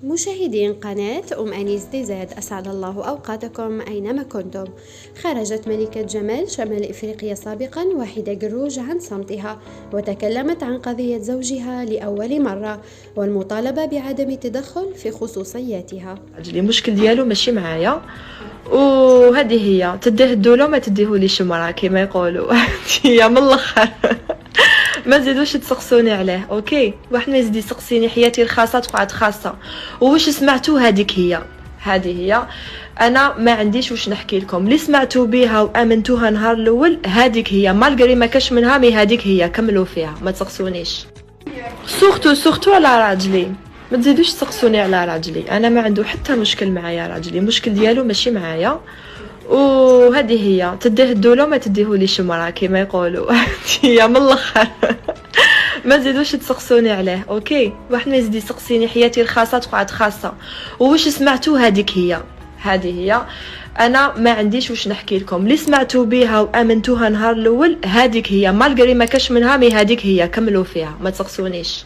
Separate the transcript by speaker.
Speaker 1: مشاهدين قناة أنيس دي زاد، أسعد الله أوقاتكم أينما كنتم. خرجت ملكة جمال شمال إفريقيا سابقا وحيدة قروج عن صمتها، وتكلمت عن قضية زوجها لأول مرة والمطالبة بعدم التدخل في خصوصياتها.
Speaker 2: راجلي المشكل ديالو ماشي معايا، وهذه هي تديه الدولة ما تديهوليش مرا كيما يقولوا. هي من الاخر. ما تزيدوش تسقسوني عليه، اوكي؟ واحد ما يزيد يسقسيني حياتي الخاصه تقعد خاصه. وواش سمعتو هذه هي انا ما عنديش واش نحكي لكم. اللي سمعتوا بها وامنتوها نهار الاول هذيك هي، مالغري ما كاش منها، مي هذيك هي، كملوا فيها ما تسقسونيش. سورتو على راجلي، ما تزيدوش تسقسوني على راجلي، انا ما عنده حتى مشكل معايا راجلي، المشكل ديالو ماشي معايا. وهذه هي تديه الدولة ما تديهوليش مرا كيما يقولوا. هي من الاخر. ما تزيدوش تسقسوني عليه، اوكي؟ واحد ما يزيد يسقسيني حياتي الخاصه تقعد خاصه. وواش سمعتو هذه هي انا ما عنديش واش نحكي لكم. اللي سمعتوا بها وامنتوها نهار الاول هذيك هي، مالغري ما كاش منها، مي هذيك هي، كملوا فيها ما تسقسونيش.